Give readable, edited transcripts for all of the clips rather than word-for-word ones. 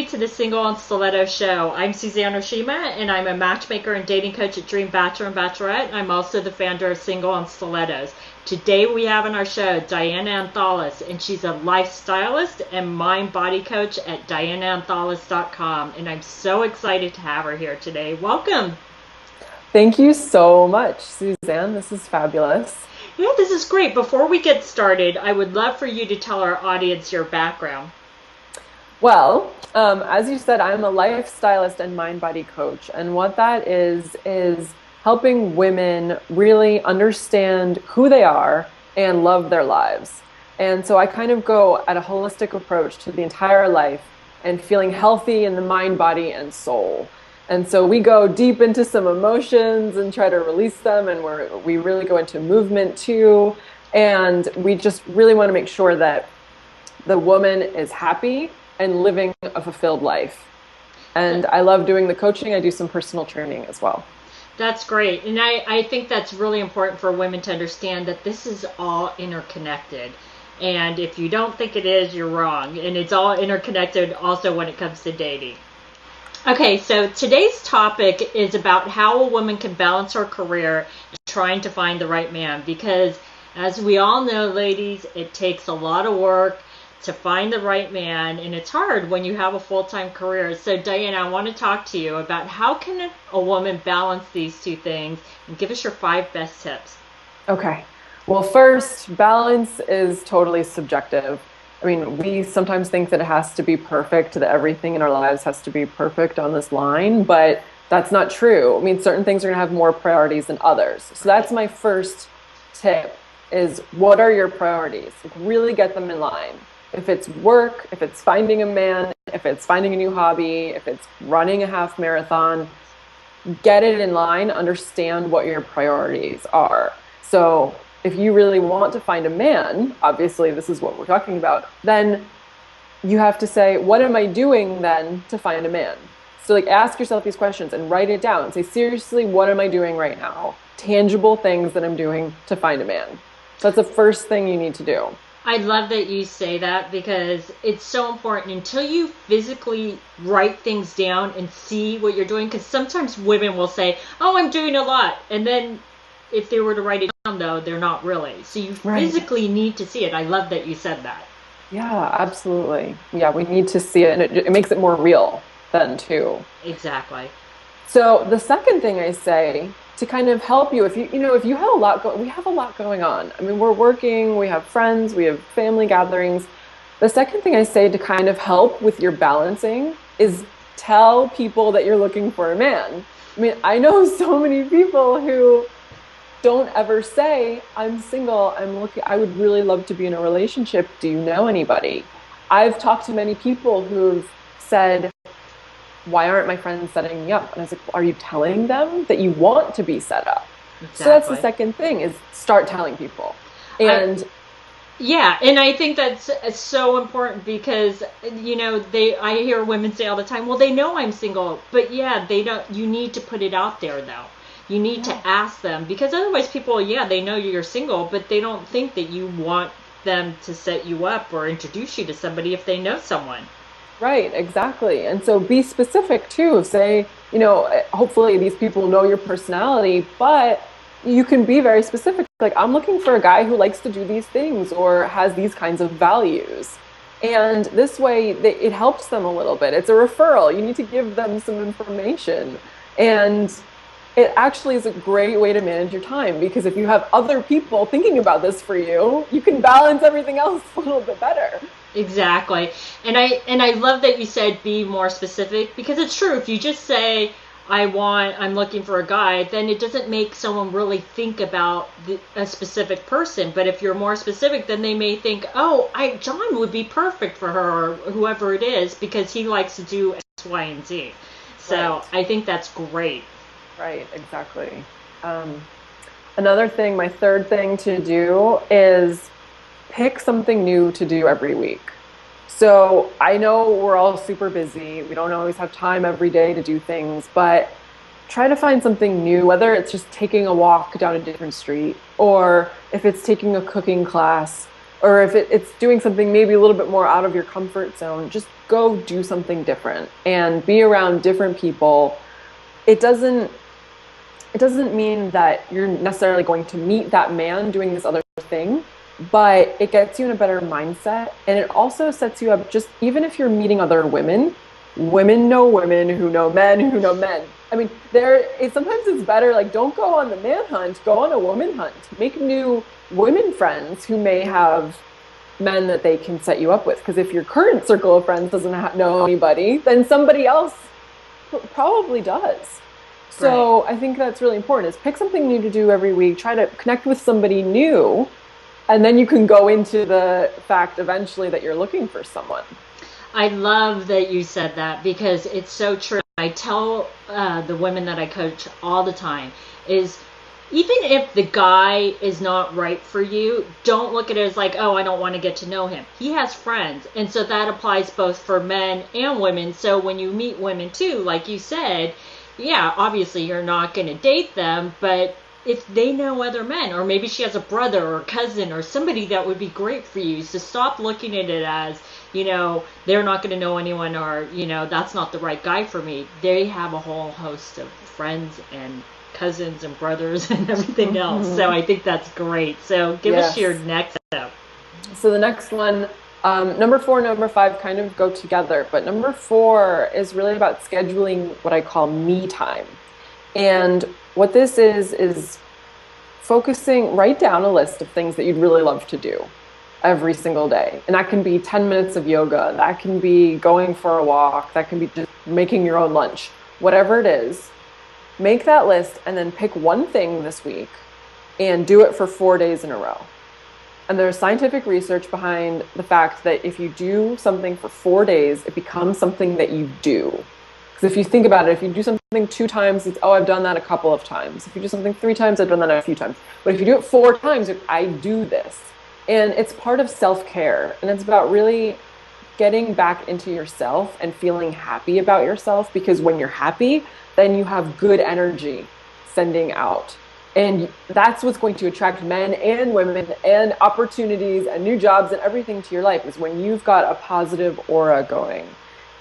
everybody to the Single on Stiletto show. I'm Suzanne Oshima, and I'm a matchmaker and dating coach at Dream Bachelor and Bachelorette. I'm also the founder of Single on Stilettos. Today we have on our show Diana Antholis, and she's a life stylist and mind-body coach at dianaantholis.com. And I'm so excited to have her here today. Welcome. Thank you so much, Suzanne. This is fabulous. Yeah, this is great. Before we get started, I would love for you to tell our audience your background. Well, as you said, I'm a life stylist and mind-body coach. And what that is helping women really understand who they are and love their lives. And so I kind of go at a holistic approach to the entire life and feeling healthy in the mind, body, and soul. And so we go deep into some emotions and try to release them. And we really go into movement too. And we just really want to make sure that the woman is happy and living a fulfilled life. And I love doing the coaching. I do some personal training as well. That's great. And I think that's really important for women to understand that this is all interconnected. And if you don't think it is, you're wrong. And it's all interconnected also when it comes to dating. Okay, so today's topic is about how a woman can balance her career trying to find the right man. Because as we all know, ladies, it takes a lot of work to find the right man, and it's hard when you have a full-time career. So Diana, I want to talk to you about how can a woman balance these two things, and give us your 5 best tips. Okay. Well, first, balance is totally subjective. I mean, we sometimes think that it has to be perfect, that everything in our lives has to be perfect on this line, but that's not true. I mean, certain things are going to have more priorities than others. So that's my first tip, is what are your priorities? Like, really get them in line. If it's work, if it's finding a man, if it's finding a new hobby, if it's running a half marathon, get it in line, understand what your priorities are. So if you really want to find a man, obviously this is what we're talking about, then you have to say, what am I doing then to find a man? So like ask yourself these questions and write it down. Say, seriously, what am I doing right now? Tangible things that I'm doing to find a man. So that's the first thing you need to do. I love that you say that, because it's so important until you physically write things down and see what you're doing. Because sometimes women will say, oh, I'm doing a lot. And then if they were to write it down, though, they're not really. So you physically need to see it. I love that you said that. Yeah, absolutely. Yeah, we need to see it. And it makes it more real then, too. Exactly. So the second thing I say to kind of help you, if you have a lot we have a lot going on. I mean, we're working, we have friends, we have family gatherings. The second thing I say to kind of help with your balancing is tell people that you're looking for a man. I mean, I know so many people who don't ever say, I'm single, I would really love to be in a relationship. Do you know anybody? I've talked to many people who've said, why aren't my friends setting me up? And I was like, well, are you telling them that you want to be set up? Exactly. So that's the second thing, is start telling people. And and I think that's so important, because I hear women say all the time, well, they know I'm single, but they don't. You need to put it out there, though. You need to ask them, because otherwise people, they know you're single, but they don't think that you want them to set you up or introduce you to somebody if they know someone. Right, exactly. And so be specific too. Say, hopefully these people know your personality, but you can be very specific. Like, I'm looking for a guy who likes to do these things or has these kinds of values. And this way it helps them a little bit. It's a referral. You need to give them some information. And it actually is a great way to manage your time, because if you have other people thinking about this for you, you can balance everything else a little bit better. Exactly. And I love that you said be more specific, because it's true. If you just say, I'm looking for a guy, then it doesn't make someone really think about a specific person. But if you're more specific, then they may think, oh, John would be perfect for her, or whoever it is, because he likes to do X, Y, and Z. So I think that's great. Right, exactly. Another thing, my third thing to do is pick something new to do every week. So I know we're all super busy. We don't always have time every day to do things, but try to find something new, whether it's just taking a walk down a different street, or if it's taking a cooking class, or if it's doing something maybe a little bit more out of your comfort zone, just go do something different and be around different people. It doesn't mean that you're necessarily going to meet that man doing this other thing, but it gets you in a better mindset. And it also sets you up, just even if you're meeting other women, women know women who know men who know men. I mean, sometimes it's better, like, don't go on the man hunt, go on a woman hunt. Make new women friends who may have men that they can set you up with. Because if your current circle of friends doesn't know anybody, then somebody else probably does. So I think that's really important, is pick something new to do every week, try to connect with somebody new, and then you can go into the fact eventually that you're looking for someone. I love that you said that, because it's so true. I tell the women that I coach all the time is, even if the guy is not right for you, don't look at it as like, oh, I don't want to get to know him. He has friends. And so that applies both for men and women. So when you meet women too, like you said, yeah, obviously you're not going to date them, but if they know other men, or maybe she has a brother or cousin or somebody that would be great for you. So stop looking at it as, they're not going to know anyone, or, that's not the right guy for me. They have a whole host of friends and cousins and brothers and everything else. So I think that's great. So give us your next step. So the next one, number 4, number 5 kind of go together, but number 4 is really about scheduling what I call me time. And what this is focusing, write down a list of things that you'd really love to do every single day. And that can be 10 minutes of yoga, that can be going for a walk, that can be just making your own lunch, whatever it is. Make that list and then pick one thing this week and do it for 4 days in a row. And there's scientific research behind the fact that if you do something for 4 days, it becomes something that you do. Because if you think about it, if you do something 2 times, it's, oh, I've done that a couple of times. If you do something 3 times, I've done that a few times. But if you do it 4 times, I do this. And it's part of self-care. And it's about really getting back into yourself and feeling happy about yourself. Because when you're happy, then you have good energy sending out. And that's what's going to attract men and women and opportunities and new jobs and everything to your life, is when you've got a positive aura going.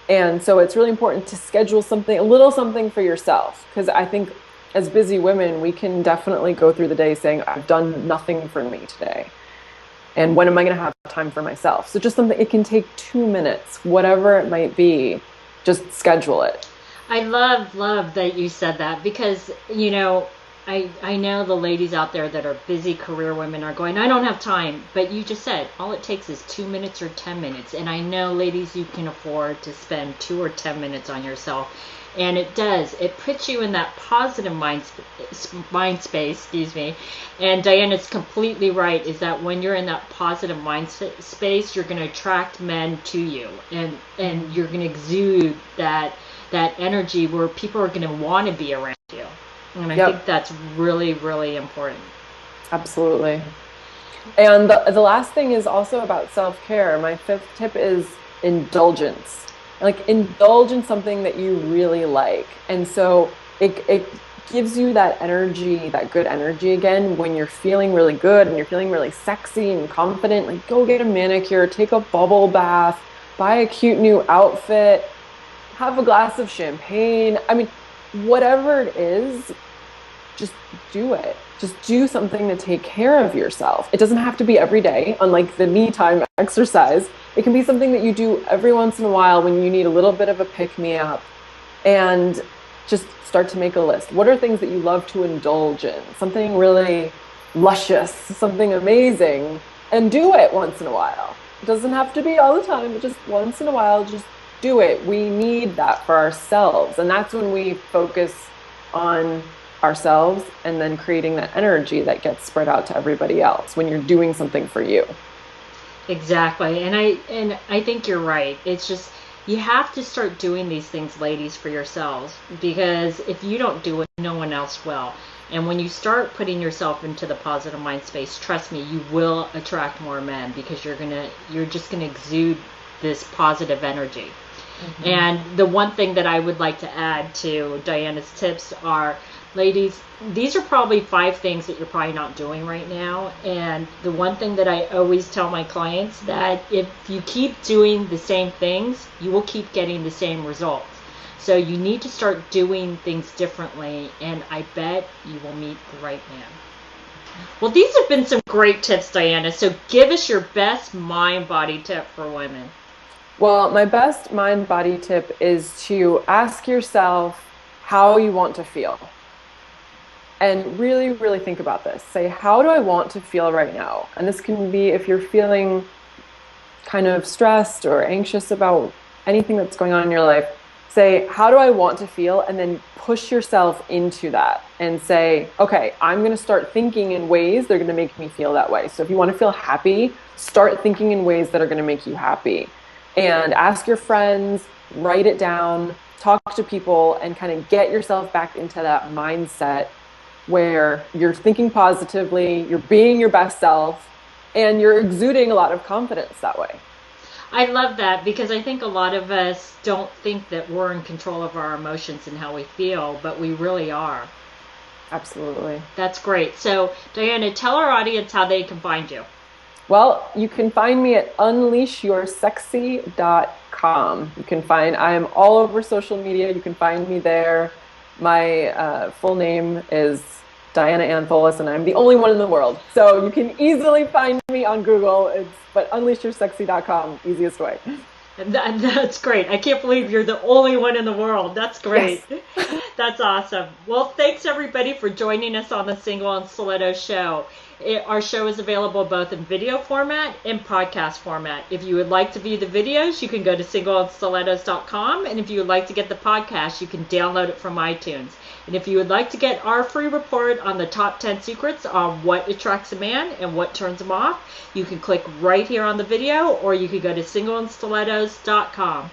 And so it's really important to schedule something, a little something for yourself. Because I think as busy women, we can definitely go through the day saying, I've done nothing for me today. And when am I going to have time for myself? So just something, it can take 2 minutes, whatever it might be, just schedule it. I love that you said that, because, I know the ladies out there that are busy career women are going, I don't have time. But you just said, all it takes is 2 minutes or 10 minutes. And I know, ladies, you can afford to spend 2 or 10 minutes on yourself. And it does. It puts you in that positive mind space, And Diana's completely right, is that when you're in that positive mind space, you're going to attract men to you. And you're going to exude that energy where people are going to want to be around you. And I think that's really, really important. Absolutely. And the last thing is also about self-care. My 5th tip is indulgence. Like, indulge in something that you really like. And so it gives you that energy, that good energy again, when you're feeling really good and you're feeling really sexy and confident. Like, go get a manicure, take a bubble bath, buy a cute new outfit, have a glass of champagne. I mean, whatever it is, just do it. Just do something to take care of yourself. It doesn't have to be every day, unlike the me time exercise. It can be something that you do every once in a while when you need a little bit of a pick-me-up. And just start to make a list. What are things that you love to indulge in? Something really luscious, something amazing, and do it once in a while. It doesn't have to be all the time, but just once in a while, just do it. We need that for ourselves. And that's when we focus on ourselves and then creating that energy that gets spread out to everybody else when you're doing something for you. Exactly. And I think you're right. It's just, you have to start doing these things, ladies, for yourselves, because if you don't do it, no one else will. And when you start putting yourself into the positive mind space, trust me, you will attract more men, because you're just gonna exude this positive energy. Mm-hmm. And the one thing that I would like to add to Diana's tips are Ladies, these are probably 5 things that you're probably not doing right now. And the one thing that I always tell my clients, that if you keep doing the same things, you will keep getting the same results. So you need to start doing things differently, and I bet you will meet the right man. Well, these have been some great tips, Diana. So give us your best mind-body tip for women. Well, my best mind-body tip is to ask yourself how you want to feel. And really, really think about this. Say, how do I want to feel right now? And this can be if you're feeling kind of stressed or anxious about anything that's going on in your life. Say, how do I want to feel? And then push yourself into that and say, okay, I'm going to start thinking in ways that are going to make me feel that way. So if you want to feel happy, start thinking in ways that are going to make you happy. And ask your friends, write it down, talk to people, and kind of get yourself back into that mindset where you're thinking positively, you're being your best self, and you're exuding a lot of confidence that way. I love that, because I think a lot of us don't think that we're in control of our emotions and how we feel, but we really are. Absolutely. That's great. So, Diana, tell our audience how they can find you. Well, you can find me at unleashyoursexy.com. I am all over social media. You can find me there. My full name is Diana Antholis, and I'm the only one in the world. So you can easily find me on Google. But unleashyoursexy.com, easiest way. That's great. I can't believe you're the only one in the world. That's great. Yes. That's awesome. Well, thanks everybody for joining us on the Single and Stilettos show. Our show is available both in video format and podcast format. If you would like to view the videos, you can go to singleandstilettos.com. And if you would like to get the podcast, you can download it from iTunes. And if you would like to get our free report on the top 10 secrets on what attracts a man and what turns him off, you can click right here on the video, or you can go to singleandstilettos.com.